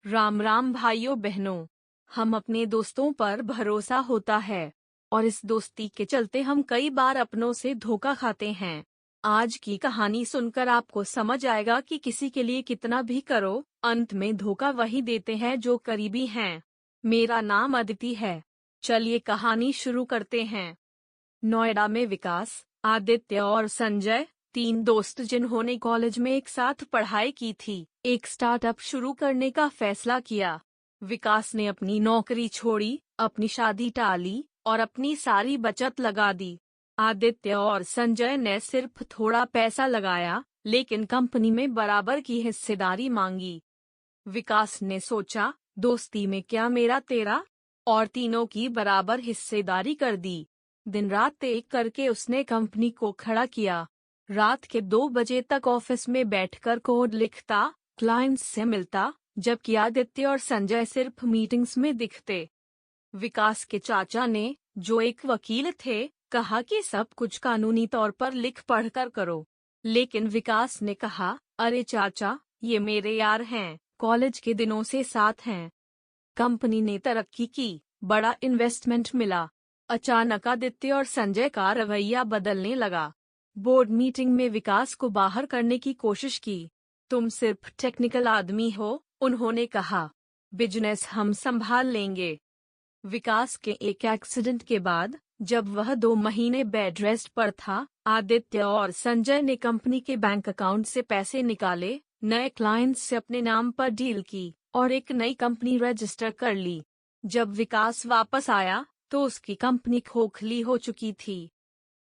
राम राम भाइयों बहनों। हम अपने दोस्तों पर भरोसा होता है और इस दोस्ती के चलते हम कई बार अपनों से धोखा खाते हैं। आज की कहानी सुनकर आपको समझ आएगा कि किसी के लिए कितना भी करो, अंत में धोखा वही देते हैं जो करीबी हैं। मेरा नाम अदिति है। चलिए कहानी शुरू करते हैं। नोएडा में विकास, आदित्य और संजय, तीन दोस्त जिन्होंने कॉलेज में एक साथ पढ़ाई की थी, एक स्टार्टअप शुरू करने का फैसला किया। विकास ने अपनी नौकरी छोड़ी, अपनी शादी टाली और अपनी सारी बचत लगा दी। आदित्य और संजय ने सिर्फ थोड़ा पैसा लगाया, लेकिन कंपनी में बराबर की हिस्सेदारी मांगी। विकास ने सोचा, दोस्ती में क्या मेरा तेरा, और तीनों की बराबर हिस्सेदारी कर दी। दिन रात एक करके उसने कंपनी को खड़ा किया। रात के 2 बजे तक ऑफिस में बैठकर कोड लिखता, क्लाइंट्स से मिलता, जबकि आदित्य और संजय सिर्फ मीटिंग्स में दिखते। विकास के चाचा ने, जो एक वकील थे, कहा कि सब कुछ कानूनी तौर पर लिख पढ़कर करो। लेकिन विकास ने कहा, अरे चाचा, ये मेरे यार हैं, कॉलेज के दिनों से साथ हैं। कंपनी ने तरक्की की, बड़ा इन्वेस्टमेंट मिला। अचानक आदित्य और संजय का रवैया बदलने लगा। बोर्ड मीटिंग में विकास को बाहर करने की कोशिश की। तुम सिर्फ टेक्निकल आदमी हो, उन्होंने कहा। बिजनेस हम संभाल लेंगे। विकास के एक एक्सीडेंट के बाद, जब वह 2 महीने बेड रेस्ट पर था, आदित्य और संजय ने कंपनी के बैंक अकाउंट से पैसे निकाले, नए क्लाइंट्स से अपने नाम पर डील की और एक नई कंपनी रजिस्टर कर ली। जब विकास वापस आया, तो उसकी कंपनी खोखली हो चुकी थी।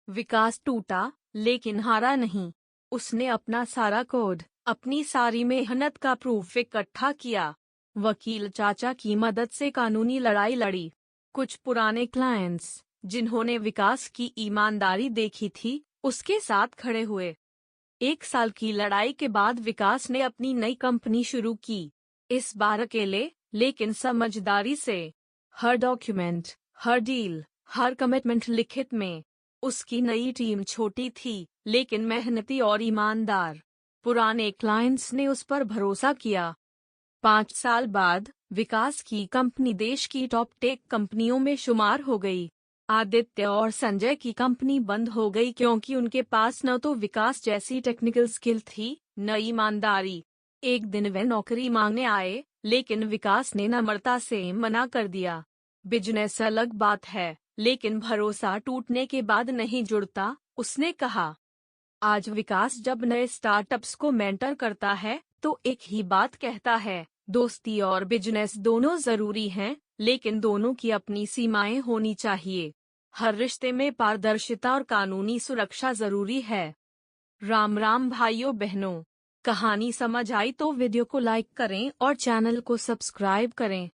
विकास टूटा, लेकिन हारा नहीं। उसने अपना सारा कोड, अपनी सारी मेहनत का प्रूफ इकट्ठा किया। वकील चाचा की मदद से कानूनी लड़ाई लड़ी। कुछ पुराने क्लाइंट्स, जिन्होंने विकास की ईमानदारी देखी थी, उसके साथ खड़े हुए। 1 साल की लड़ाई के बाद विकास ने अपनी नई कंपनी शुरू की। इस बार अकेले, लेकिन समझदारी से। हर डॉक्यूमेंट, हर डील, हर कमिटमेंट लिखित में। उसकी नई टीम छोटी थी, लेकिन मेहनती और ईमानदार। पुराने क्लाइंट्स ने उस पर भरोसा किया। 5 साल बाद, विकास की कंपनी देश की टॉप टेक कंपनियों में शुमार हो गई। आदित्य और संजय की कंपनी बंद हो गई क्योंकि उनके पास न तो विकास जैसी टेक्निकल स्किल थी, न ईमानदारी। एक दिन वे नौकरी मांगने आए, लेकिन विकास ने नम्रता से मना कर दिया। बिजनेस अलग बात है, लेकिन भरोसा टूटने के बाद नहीं जुड़ता, उसने कहा। आज विकास जब नए स्टार्टअप्स को मेंटर करता है, तो एक ही बात कहता है, दोस्ती और बिजनेस दोनों जरूरी हैं, लेकिन दोनों की अपनी सीमाएं होनी चाहिए। हर रिश्ते में पारदर्शिता और कानूनी सुरक्षा जरूरी है। राम राम भाइयों बहनों। कहानी समझ आई तो वीडियो को लाइक करें और चैनल को सब्सक्राइब करें।